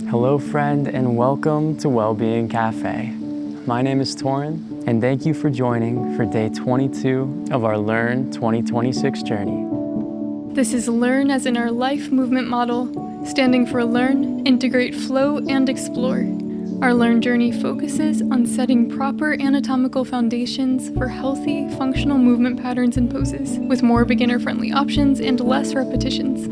Hello friend, and welcome to Wellbeing Café. My name is Torin, and thank you for joining for day 22 of our Learn 2026 journey. This is Learn as in our life movement model, standing for Learn, Integrate, Flow, and Explore. Our Learn journey focuses on setting proper anatomical foundations for healthy, functional movement patterns and poses, with more beginner-friendly options and less repetitions.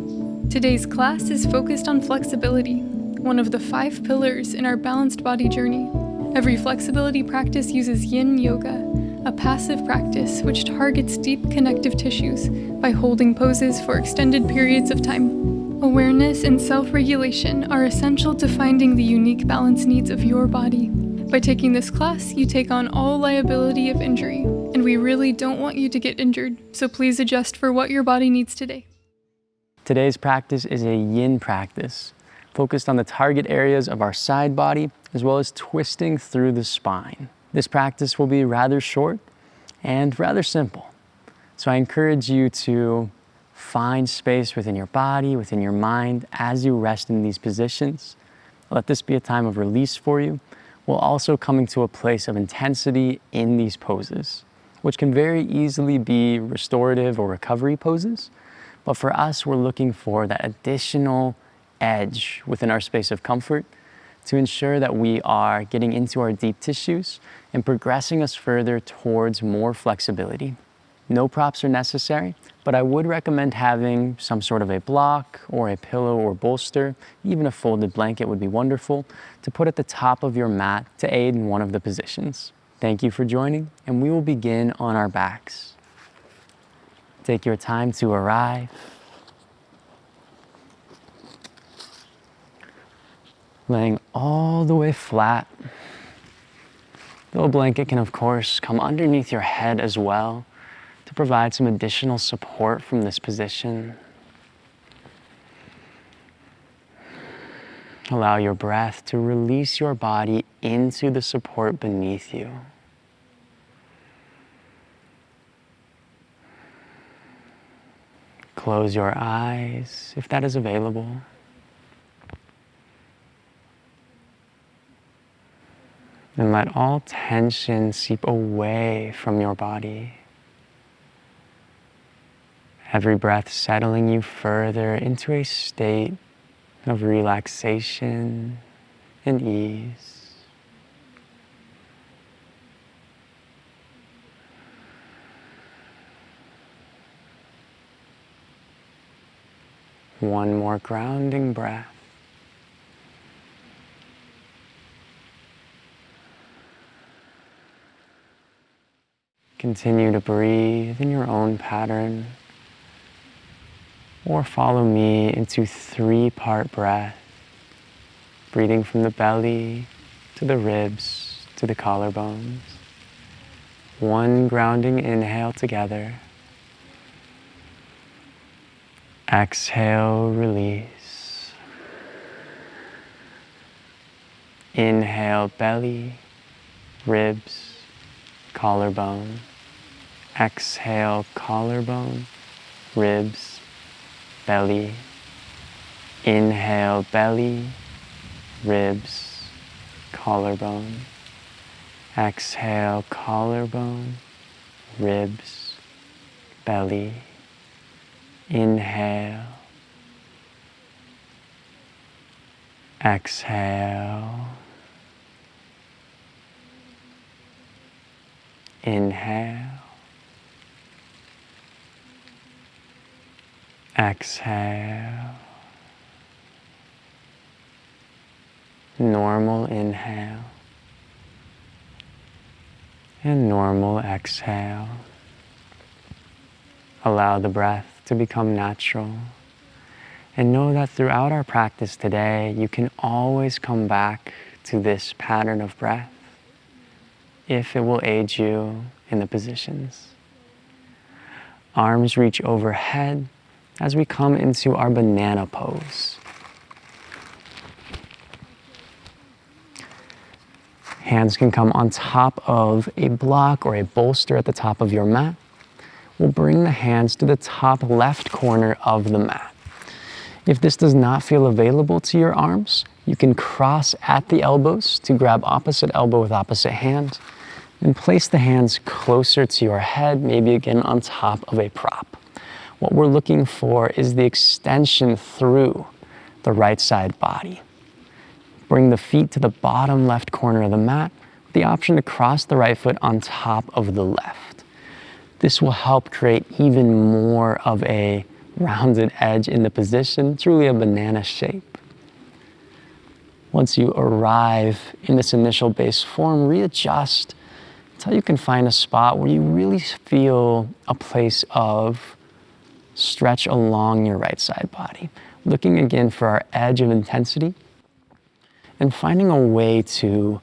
Today's class is focused on flexibility, one of the 5 pillars in our balanced body journey. Every flexibility practice uses Yin Yoga, a passive practice which targets deep connective tissues by holding poses for extended periods of time. Awareness and self-regulation are essential to finding the unique balance needs of your body. By taking this class, you take on all liability of injury, and we really don't want you to get injured, so please adjust for what your body needs today. Today's practice is a Yin practice, focused on the target areas of our side body, as well as twisting through the spine. This practice will be rather short and rather simple. So I encourage you to find space within your body, within your mind, as you rest in these positions. Let this be a time of release for you, while also coming to a place of intensity in these poses, which can very easily be restorative or recovery poses. But for us, we're looking for that additional edge within our space of comfort to ensure that we are getting into our deep tissues and progressing us further towards more flexibility. No props are necessary, but I would recommend having some sort of a block or a pillow or bolster, even a folded blanket would be wonderful, to put at the top of your mat to aid in one of the positions. Thank you for joining, and we will begin on our backs. Take your time to arrive. Laying all the way flat. The blanket can, of course, come underneath your head as well to provide some additional support from this position. Allow your breath to release your body into the support beneath you. Close your eyes if that is available. And let all tension seep away from your body. Every breath settling you further into a state of relaxation and ease. One more grounding breath. Continue to breathe in your own pattern, or follow me into 3-part breath, breathing from the belly to the ribs to the collarbones. One grounding inhale together. Exhale, release. Inhale, belly, ribs, collarbone. Exhale, collarbone, ribs, belly. Inhale, belly, ribs, collarbone. Exhale, collarbone, ribs, belly. Inhale. Exhale. Inhale. Exhale. Normal inhale. And normal exhale. Allow the breath to become natural. And know that throughout our practice today, you can always come back to this pattern of breath if it will aid you in the positions. Arms reach overhead as we come into our banana pose. Hands can come on top of a block or a bolster at the top of your mat. We'll bring the hands to the top left corner of the mat. If this does not feel available to your arms, You can cross at the elbows to grab opposite elbow with opposite hand and place the hands closer to your head, maybe again on top of a prop. What we're looking for is the extension through the right side body. Bring the feet to the bottom left corner of the mat with the option to cross the right foot on top of the left. This will help create even more of a rounded edge in the position, truly a banana shape. Once you arrive in this initial base form, readjust until you can find a spot where you really feel a place of stretch along your right side body. Looking again for our edge of intensity and finding a way to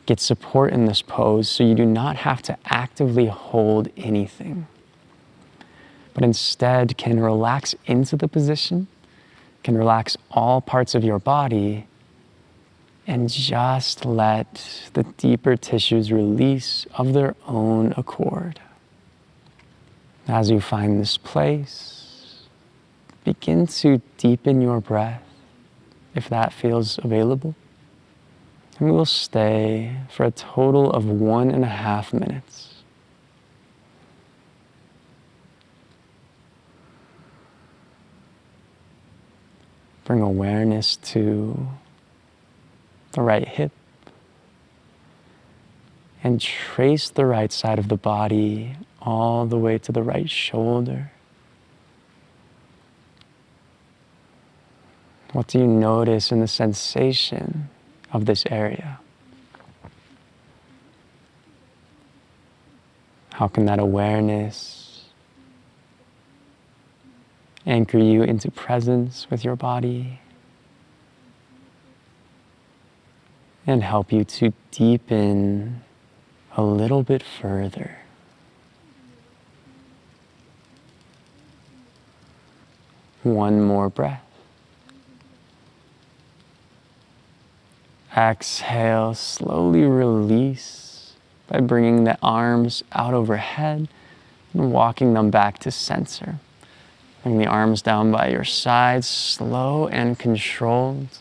get support in this pose so you do not have to actively hold anything, but instead can relax into the position, can relax all parts of your body, and just let the deeper tissues release of their own accord. As you find this place, begin to deepen your breath if that feels available. And we will stay for a total of 1.5 minutes. Bring awareness to the right hip and trace the right side of the body all the way to the right shoulder. What do you notice in the sensation of this area? How can that awareness anchor you into presence with your body and help you to deepen a little bit further? One more breath. Exhale, slowly release by bringing the arms out overhead and walking them back to center. Bring the arms down by your sides, slow and controlled,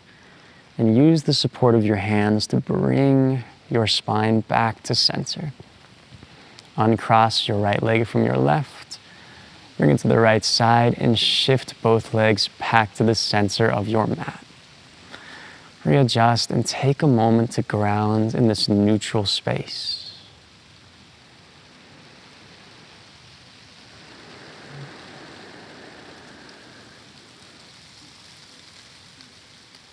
and use the support of your hands to bring your spine back to center. Uncross your right leg from your left, bring it to the right side, and shift both legs back to the center of your mat. Readjust and take a moment to ground in this neutral space.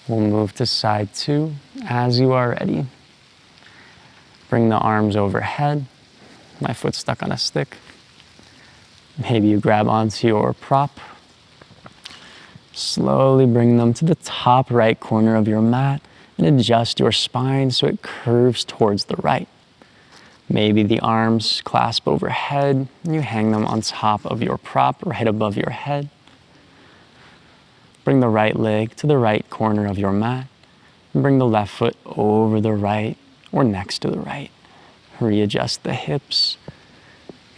We'll move to side 2 as you are ready. Bring the arms overhead. My foot's stuck on a stick. Maybe you grab onto your prop. Slowly bring them to the top right corner of your mat and adjust your spine so it curves towards the right. Maybe the arms clasp overhead and you hang them on top of your prop right above your head. Bring the right leg to the right corner of your mat and bring the left foot over the right or next to the right. Readjust the hips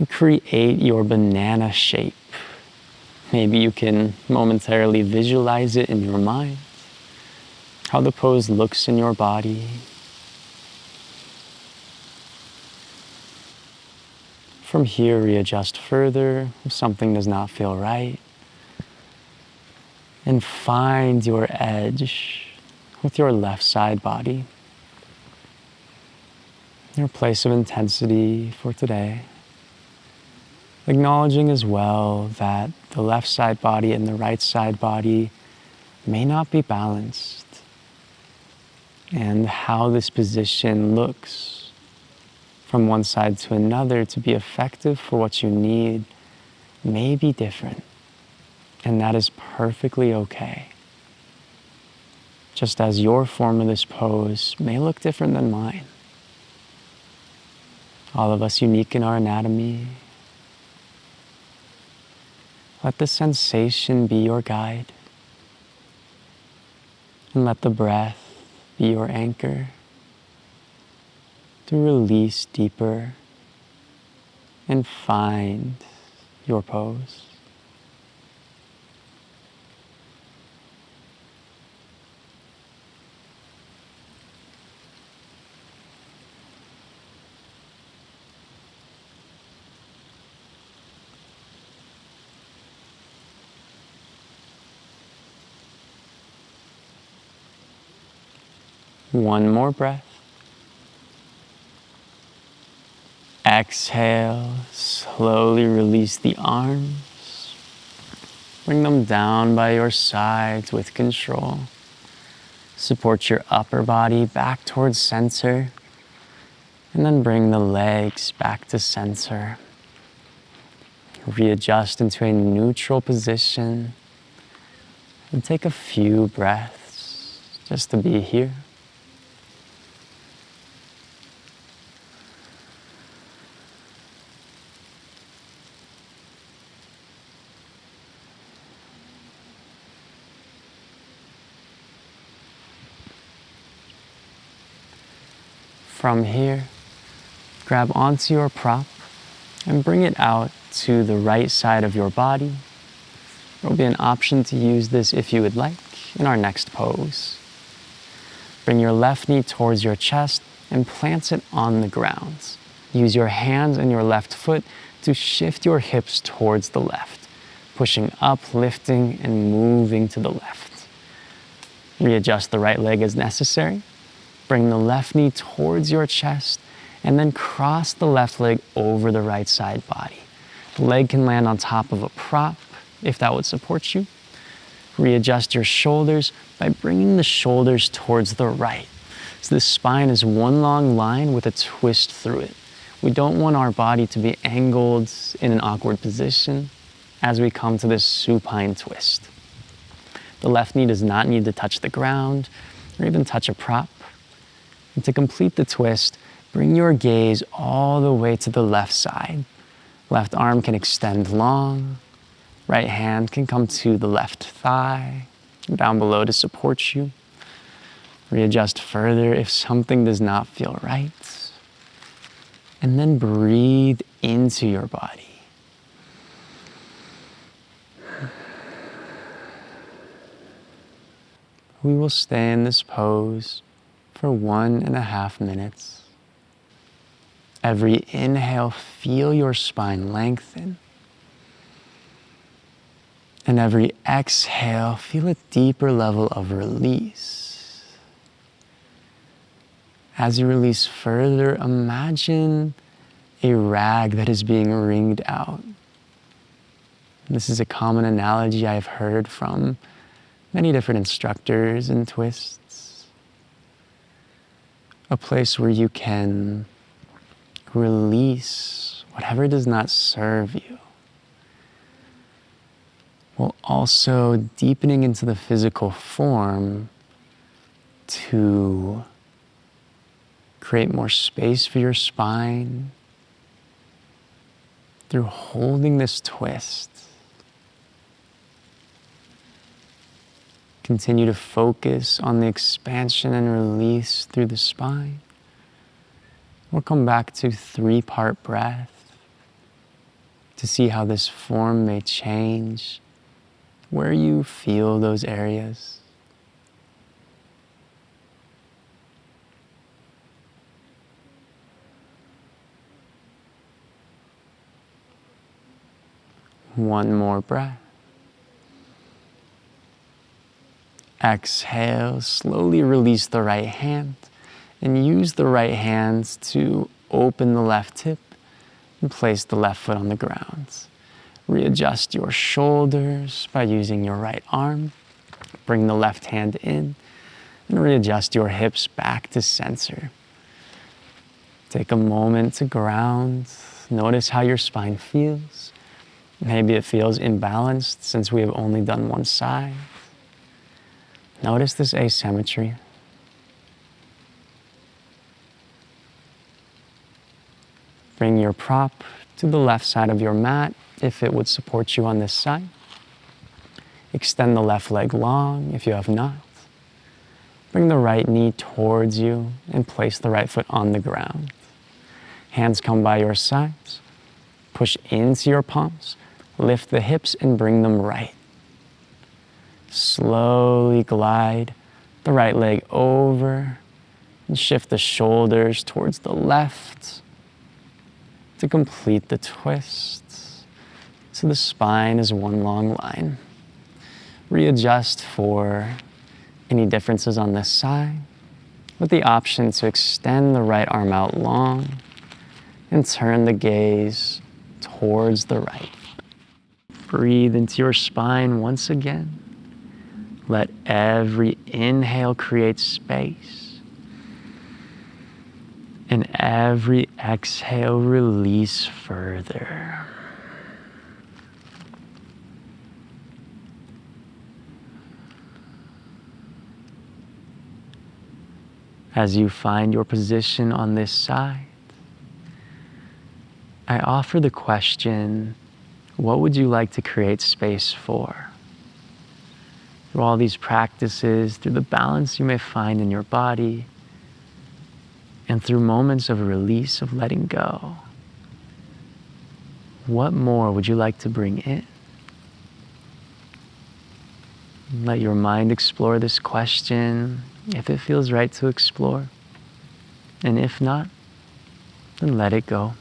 and create your banana shape. Maybe you can momentarily visualize it in your mind, how the pose looks in your body. From here, readjust further if something does not feel right. And find your edge with your left side body, your place of intensity for today. Acknowledging as well that the left side body and the right side body may not be balanced, and how this position looks from one side to another to be effective for what you need may be different, and that is perfectly okay. Just as your form of this pose may look different than mine. All of us unique in our anatomy. Let the sensation be your guide, and let the breath be your anchor to release deeper and find your pose. One more breath. Exhale, slowly release the arms. Bring them down by your sides with control. Support your upper body back towards center. And then bring the legs back to center. Readjust into a neutral position. And take a few breaths just to be here. From here, grab onto your prop and bring it out to the right side of your body. There will be an option to use this if you would like in our next pose. Bring your left knee towards your chest and plant it on the ground. Use your hands and your left foot to shift your hips towards the left, pushing up, lifting, and moving to the left. Readjust the right leg as necessary. Bring the left knee towards your chest and then cross the left leg over the right side body. The leg can land on top of a prop if that would support you. Readjust your shoulders by bringing the shoulders towards the right. So the spine is one long line with a twist through it. We don't want our body to be angled in an awkward position as we come to this supine twist. The left knee does not need to touch the ground or even touch a prop. And to complete the twist, bring your gaze all the way to the left side. Left arm can extend long. Right hand can come to the left thigh, down below to support you. Readjust further if something does not feel right. And then breathe into your body. We will stay in this pose for 1.5 minutes. Every inhale, feel your spine lengthen. And every exhale, feel a deeper level of release. As you release further, imagine a rag that is being wringed out. This is a common analogy I've heard from many different instructors in twists. A place where you can release whatever does not serve you, while also deepening into the physical form to create more space for your spine through holding this twist. Continue to focus on the expansion and release through the spine. We'll come back to 3-part breath to see how this form may change, where you feel those areas. One more breath. Exhale, slowly release the right hand and use the right hand to open the left hip and place the left foot on the ground. Readjust your shoulders by using your right arm. Bring the left hand in and readjust your hips back to center. Take a moment to ground. Notice how your spine feels. Maybe it feels imbalanced since we have only done one side. Notice this asymmetry. Bring your prop to the left side of your mat if it would support you on this side. Extend the left leg long if you have not. Bring the right knee towards you and place the right foot on the ground. Hands come by your sides. Push into your palms. Lift the hips and bring them right. Slowly glide the right leg over and shift the shoulders towards the left to complete the twist. So the spine is one long line. Readjust for any differences on this side with the option to extend the right arm out long and turn the gaze towards the right. Breathe into your spine once again. Let every inhale create space, and every exhale release further. As you find your position on this side, I offer the question, what would you like to create space for? Through all these practices, through the balance you may find in your body, and through moments of release, of letting go, what more would you like to bring in? Let your mind explore this question if it feels right to explore. And if not, then let it go.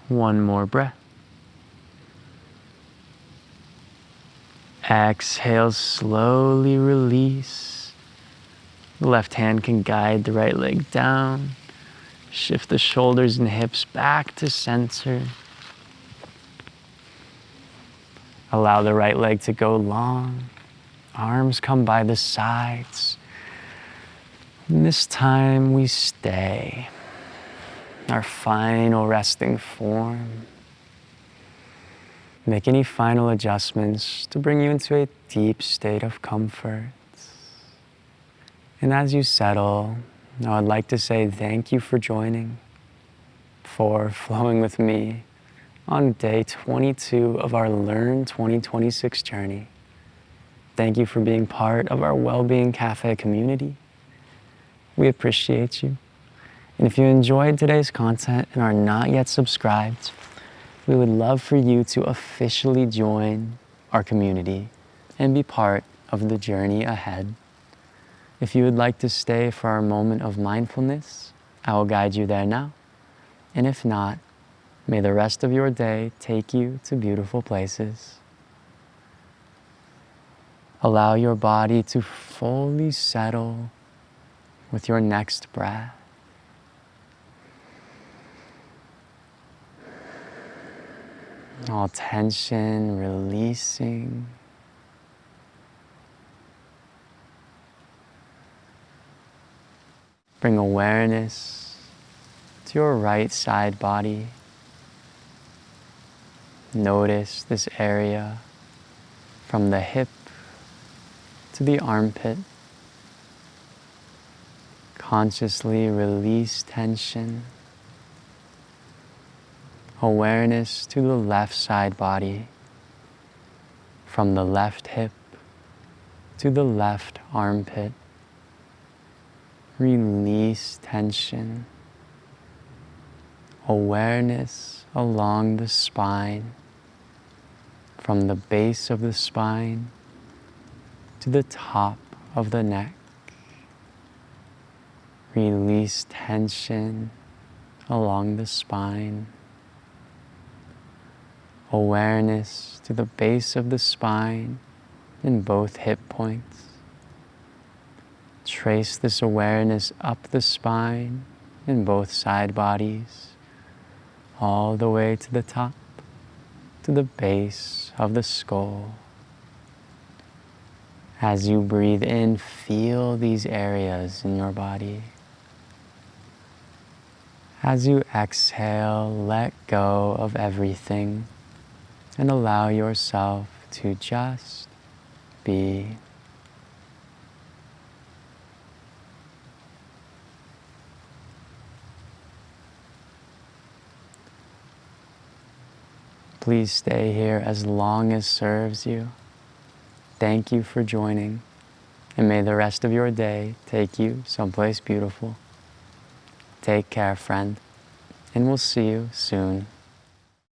One more breath. Exhale, slowly release. The left hand can guide the right leg down. Shift the shoulders and hips back to center. Allow the right leg to go long. Arms come by the sides. And this time we stay. Our final resting form. Make any final adjustments to bring you into a deep state of comfort. And as you settle, I would like to say thank you for joining, for flowing with me on day 22 of our Learn 2026 journey. Thank you for being part of our Wellbeing Café community. We appreciate you. And if you enjoyed today's content and are not yet subscribed, we would love for you to officially join our community and be part of the journey ahead. If you would like to stay for our moment of mindfulness, I will guide you there now. And if not, may the rest of your day take you to beautiful places. Allow your body to fully settle with your next breath. All tension releasing. Bring awareness to your right side body. Notice this area from the hip to the armpit. Consciously release tension. Awareness to the left side body, from the left hip to the left armpit. Release tension. Awareness along the spine, from the base of the spine to the top of the neck. Release tension along the spine. Awareness to the base of the spine in both hip points. Trace this awareness up the spine in both side bodies, all the way to the top, to the base of the skull. As you breathe in, feel these areas in your body. As you exhale, let go of everything and allow yourself to just be. Please stay here as long as serves you. thank you for joining. And may the rest of your day take you someplace beautiful. Take care, friend, and we'll see you soon.